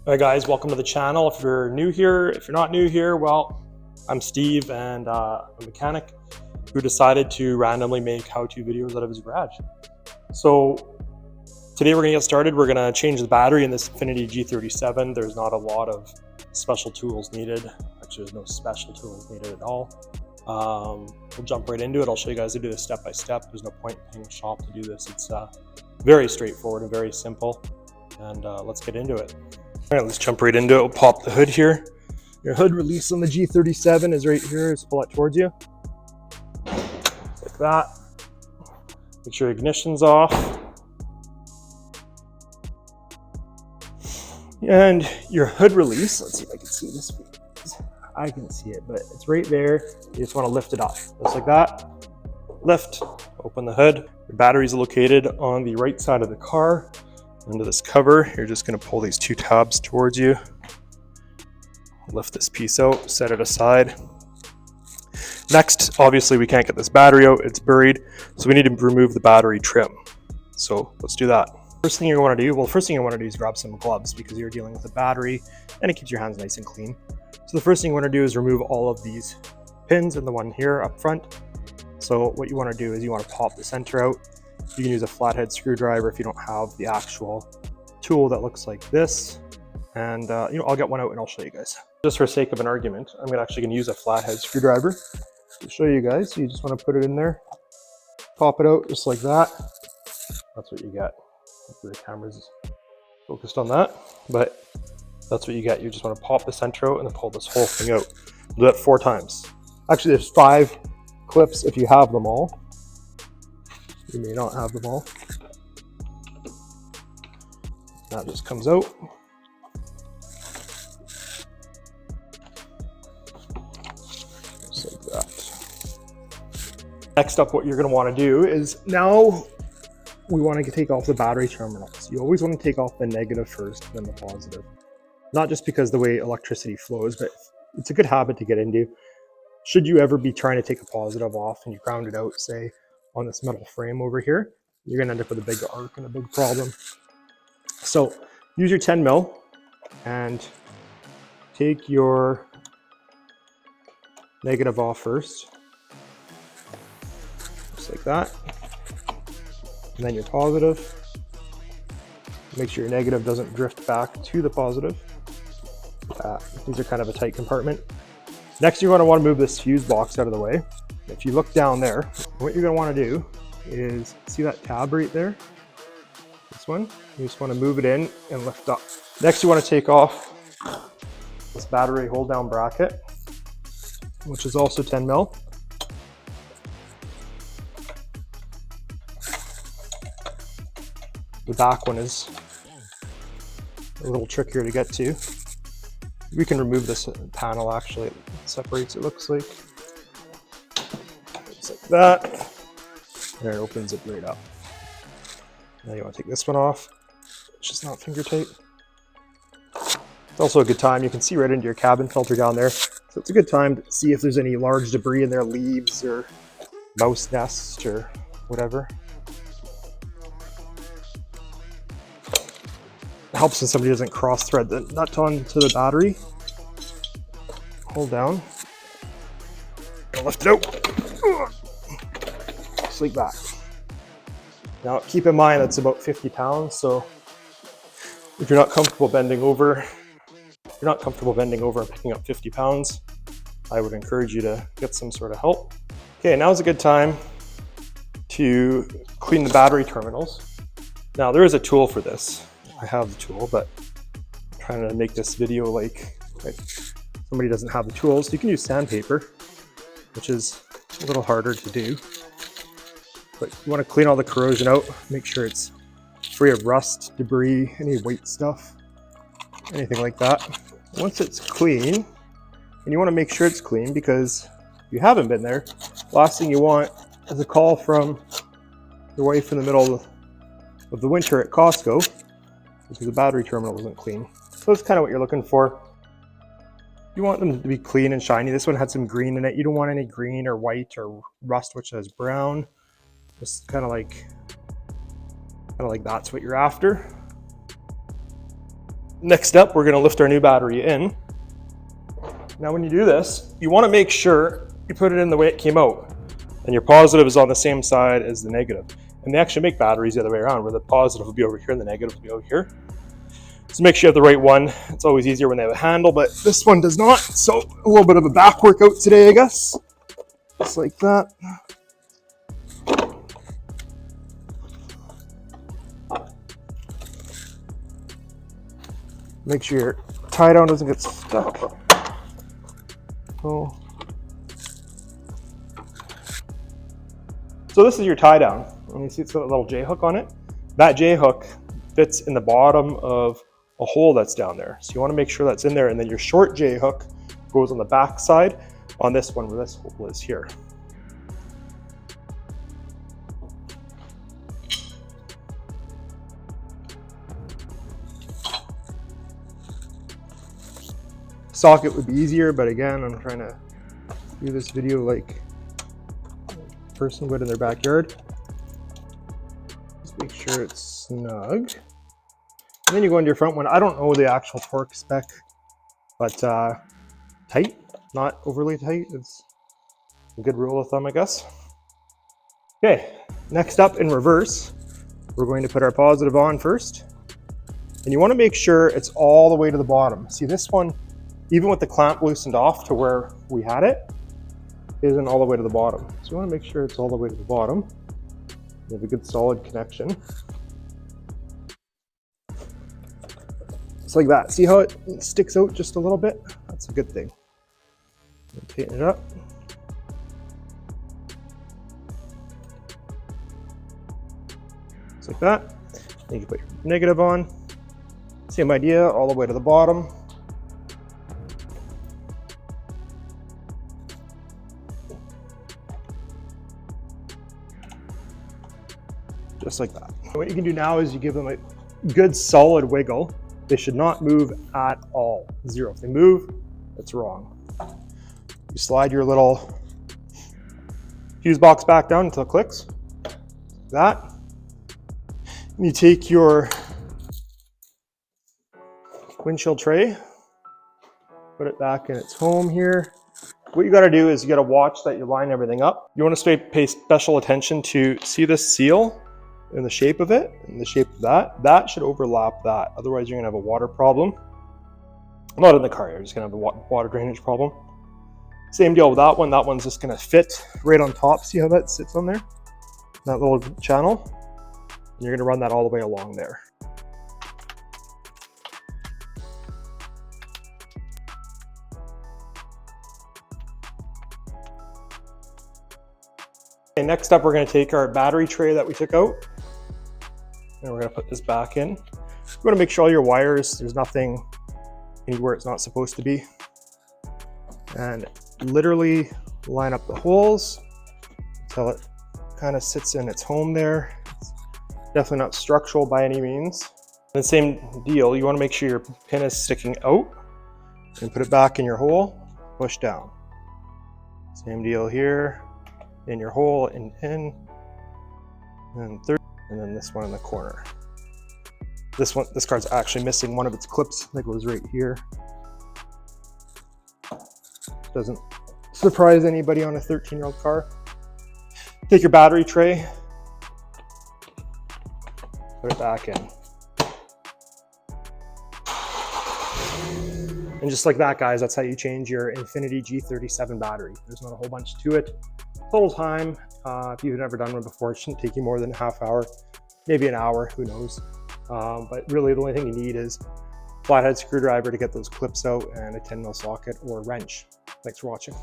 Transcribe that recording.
Hi guys, welcome to the channel. If you're new here, if you're not new here, well, I'm Steve and I'm a mechanic who decided to randomly make how-to videos out of his garage. So today we're gonna get started. We're gonna change the battery in this Infiniti G37. There's not a lot of special tools needed. Actually, there's no special tools needed at all. We'll jump right into it. I'll show you guys how to do this step by step. There's no point in paying a shop to do this. It's very straightforward and very simple. And let's get into it. All right, let's jump right into it. We'll pop the hood here. Your hood release on the G37 is right here. Just pull it towards you. Like that. Make sure your ignition's off. And your hood release, let's see if I can see this. I can see it, but it's right there. You just want to lift it up, just like that. Lift, open the hood. Your battery's located on the right side of the car. Under this cover, you're just going to pull these two tabs towards you. Lift this piece out, set it aside. Next, obviously we can't get this battery out, it's buried, so we need to remove the battery trim. So let's do that. First thing you want to do, is grab some gloves because you're dealing with a battery and it keeps your hands nice and clean. So the first thing you want to do is remove all of these pins and the one here up front. So what you want to do is you want to pop the center out. You can use a flathead screwdriver if you don't have the actual tool that looks like this. And I'll get one out and I'll show you guys. Just for sake of an argument, I'm actually going to use a flathead screwdriver to show you guys. You just want to put it in there, pop it out just like that. That's what you get. Hopefully the camera's focused on that, but that's what you get. You just want to pop the center out and then pull this whole thing out. Do that 4 times. Actually, there's 5 clips if you have them all. You may not have them all. That just comes out. Just like that. Next up, what you're going to want to do is now we want to take off the battery terminals. You always want to take off the negative first, then the positive. Not just because the way electricity flows, but it's a good habit to get into. Should you ever be trying to take a positive off and you ground it out, say, on this metal frame over here, you're gonna end up with a big arc and a big problem. So use your 10 mil and take your negative off first, just like that. And then your positive. Make sure your negative doesn't drift back to the positive. These are kind of a tight compartment. Next, you're gonna wanna move this fuse box out of the way. If you look down there, what you're going to want to do is, see that tab right there? This one? You just want to move it in and lift up. Next, you want to take off this battery hold down bracket, which is also 10 mil. The back one is a little trickier to get to. We can remove this panel, actually. It separates, it looks like. Like that, and it opens it right up. Now you want to take this one off. It's just not finger tight. It's also a good time, you can see right into your cabin filter down there, so it's a good time to see if there's any large debris in there, leaves or mouse nests or whatever. It helps when somebody doesn't cross thread the nut onto the battery. Hold down and lift it out. Just like that. Now keep in mind that's about 50 pounds, so if you're not comfortable bending over, and picking up 50 pounds, I would encourage you to get some sort of help. Okay, now is a good time to clean the battery terminals. Now there is a tool for this. I have the tool, but I'm trying to make this video like somebody doesn't have the tools. So you can use sandpaper, which is a little harder to do. But you want to clean all the corrosion out, make sure it's free of rust, debris, any weight stuff, anything like that. Once it's clean, and you want to make sure it's clean because if you haven't been there, last thing you want is a call from your wife in the middle of the winter at Costco because the battery terminal wasn't clean. So that's kind of what you're looking for. You want them to be clean and shiny. This one had some green in it. You don't want any green or white or rust which has brown. Just kind of like that's what you're after. Next up, we're going to lift our new battery in. Now when you do this, you want to make sure you put it in the way it came out, and your positive is on the same side as the negative. And they actually make batteries the other way around, where the positive will be over here and the negative will be over here. So make sure you have the right one. It's always easier when they have a handle, but this one does not. So a little bit of a back workout today, I guess. Just like that. Make sure your tie down doesn't get stuck. Oh. So this is your tie down. And you see it's got a little J hook on it. That J hook fits in the bottom of a hole that's down there. So you want to make sure that's in there, and then your short J hook goes on the back side on this one where this hole is here. Socket would be easier, but again, I'm trying to do this video like a person would in their backyard. Just make sure it's snug. And then you go into your front one. I don't know the actual torque spec, but tight, not overly tight. It's a good rule of thumb, I guess. Okay, next up in reverse, we're going to put our positive on first. And you want to make sure it's all the way to the bottom. See, this one, even with the clamp loosened off to where we had it, isn't all the way to the bottom. So you want to make sure it's all the way to the bottom. You have a good solid connection. Just like that. See how it sticks out just a little bit? That's a good thing. Tighten it up. Just like that. Then you can put your negative on. Same idea, all the way to the bottom. Just like that. What you can do now is you give them a good solid wiggle. They should not move at all. Zero. If they move, it's wrong. You slide your little fuse box back down until it clicks. Like that. And you take your windshield tray, put it back in its home here. What you got to do is you got to watch that you line everything up. You want to pay special attention to see this seal and the shape of it and the shape of that should overlap that. Otherwise you're gonna have a water problem. Not in the car, you're just gonna have a water drainage problem. Same deal with that one. That one's just gonna fit right on top. See how that sits on there? That little channel. And you're gonna run that all the way along there. Okay, next up we're gonna take our battery tray that we took out, and we're gonna put this back in. You wanna make sure all your wires, there's nothing anywhere it's not supposed to be. And literally line up the holes until it kind of sits in its home there. It's definitely not structural by any means. And the same deal, you wanna make sure your pin is sticking out and put it back in your hole, push down. Same deal here, in your hole and in, and third, and then this one in the corner. This card's actually missing one of its clips that goes right here. Doesn't surprise anybody on a 13-year-old car. Take your battery tray, put it back in. And just like that, guys, that's how you change your Infiniti G37 battery. There's not a whole bunch to it. Total time, if you've never done one before, it shouldn't take you more than a half hour, maybe an hour, who knows. But really the only thing you need is a flathead screwdriver to get those clips out and a 10mm socket or wrench. Thanks for watching.